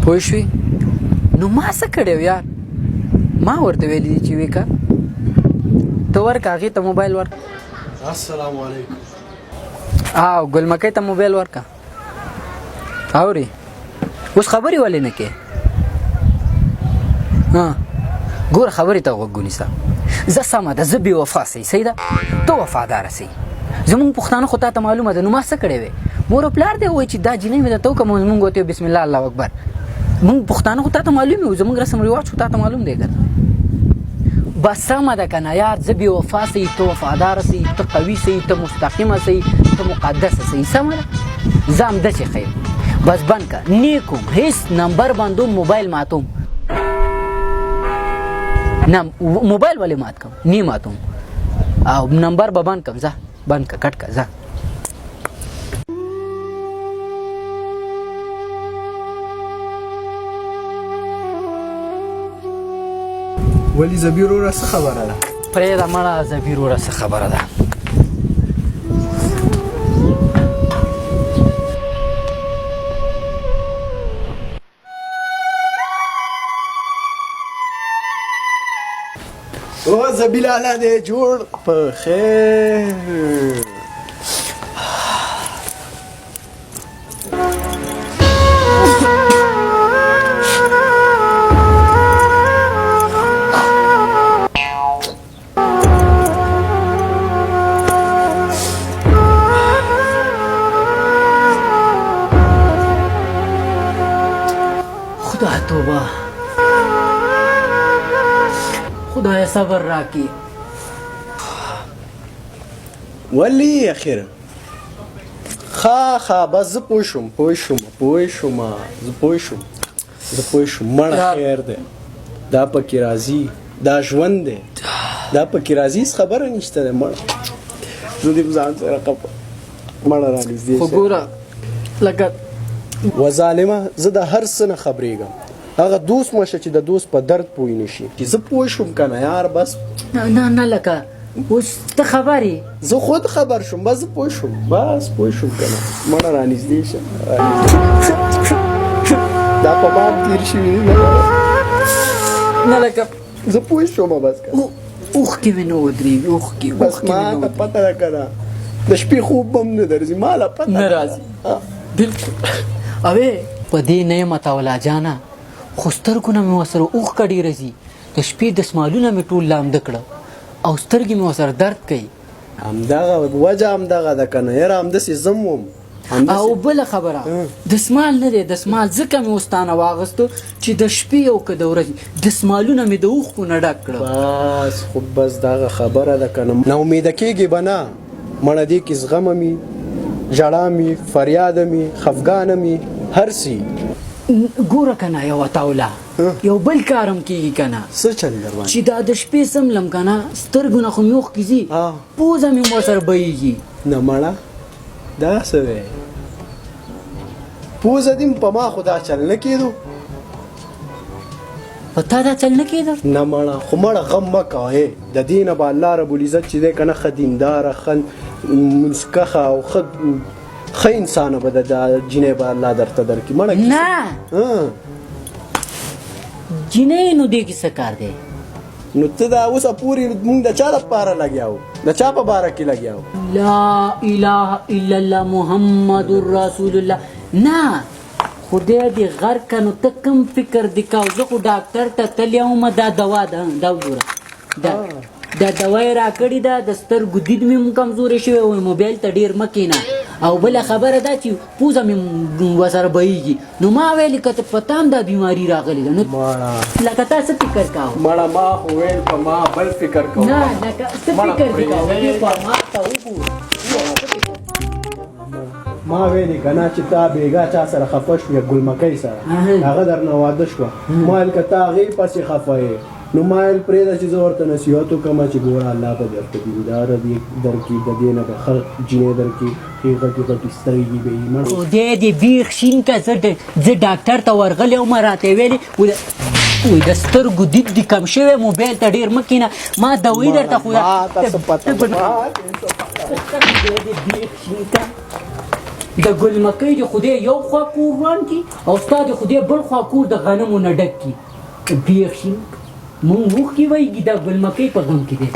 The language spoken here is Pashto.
پوه شوې نو ما څه کړی و یار ما ورته ویلي دي چې ویکه ته ورکه هغې ته موبایل ورکه السلام علیکم او ګلمکۍ ته موبایل ورکه اورې اوس خبرې ولې نه کې ګوره خبرې ته غوږ ونیسه زه سمه ده زه بې وفا سئ صحیح ده ته وفاداره سئ زمونږ پښتانه خو تا ته معلومه ده نو ما څه کړی وی مور او پلار دی وایي چې دا جینۍ مې درته وکړه مونږ ورته بسم الله الله اکبر مونږ پښتانه خو تا ته معلوم وي زمونږ رسم رواج خو تا ته معلوم دی که بس سمه ده که نه یار زه بې وفا سئ ته وفاداره سئ ته قوي سئ ته مستقیمه سئ ته مقدسه سئ سمه ده زه همداسې ښه یم بس بند که نیکوم هیڅ نمبر باندوم موبایل ماتوم نه موبایل ولې مات کم نه ماتوم او نمبر به بند کم ځه بند که کټ که ځه ولې زبیر وروره څه خبره ده پرېږده مړه زبیر وروره څه خبره ده او زبیل اعلی دی جوړ په خیر خدا توبه خدای صبر راکړي ولې اخر ښه بس زه پوه شوم زه پوه شوم مړه خیر دی دا پکې راځي دا ژوند دی دا پکې راځي هېڅ خبره نشته دی مړه زه دې ځان سره مړه رانږدې خو ګوره لکه و ظالمه زه د هر څه نه خبرېږم هغه دوست مشه چې د دوست په درد پوه نشي چې زه پوه شوم که نه یار بس نه لکه اوس ته خبر یې زه خود خبر شوم بس زه پوه شوم که نه مړه رانږدې شه دا په ما تېر شوي نه لکه زه پوه شوم بس که اوښکې مې نه ودرېږي اوښکې بس ما ته پته ده که نه د شپې خوب به هم نه درځي ما له پته نه راځي بلکل اوې په دې نه یم متولا جانه خو سترګو نه مې ورسره اوښکه ډېره ځي د شپې دسمالونه مې ټول لامده کړه او سترګې مې ورسره درد کوي همدغه وجه همدغه ده که نه یاره همداسې زه هم او بله خبره دسمال نه دی دسمال ځکه مې اوس تانه واغستو چې د شپې او که د ورځې دسمالونه مې د اوښکو نه ډک کړه بس خو بس دغه خبره ده که نه ناامیده کېږي به نه مړه دې کې زغمه مې ژړا مې فریاده مې خفګانه مې هر څه ګوره که نه یوه توله یو بل کارم کېږي که نه څه چل در باندې چې دا د شپې سملم که نه سترګو نه خو مې اوښکې ځي پوزه مې ورسره بهیږي نه مړه دا څه دی پوزه دې په ما خو دا چل نه کېدو په تا دا چل نه کېده نه مړه خو مړه غم مه کوه د دې نه به الله ربالعزت چې دی که نه ښه دینداره ښه منسکخه او ښه انسانه به د جینۍ به الله درته درکړي مړه نه جینۍ نو دې کې څه کار دی نو ته دا اوسه پورې مونږ د چا دپاره لګیا وو د چا په باره کې لګیا وو لا اله الا الله محمد رسول الله نه خدای دې غر که نو ته کوم فکر دې کوه زه خو ډاکټر ته تللی وم دا دوا ده دا وګوره دا دوا یې راکړې ده د سترګو دید مې کمزورې شوی وایي موبایل ته ډېر مه کښېنه او بله خبره ده چې پوزه مې ورسره بهیږي نو ما ویلې که ته په تا هم دا بیماري راغلې ده نو لکه تا څه فکر کوه مړه ما خو ویل په ما بل فکر کوه نه لکه څه فکر دې کوه دې په ما ته وګوره ما ویلې که نه چې تا بېګا چا سره خفه شوې ګلمکۍ سره هغه درنه واده شوه ما ویل که ته هغې پسې خفه یې نو ما ویل پرېږده چې زه ورته نصیحت وکړم چې ګوره الله به درته دینداره درکړي د دې نه به ښه جینۍ درکړي ښې غټې غټې سترګې به یې خدای دې بیخ شین که زه ډاکټر ته ورغلی وم راته یې ویلې وایي د سترګو دید دې کم شوی موبایل ته ډېر مه کښېنه ما دوایي درته خو د ګل مکۍ د خدای یو خوا کور وران کي او ستا د خدای بل خوا کور د غنمو نه ډک کي بیخ شي مونږ اوښکې وایي د ګل مکۍ په غم کې دی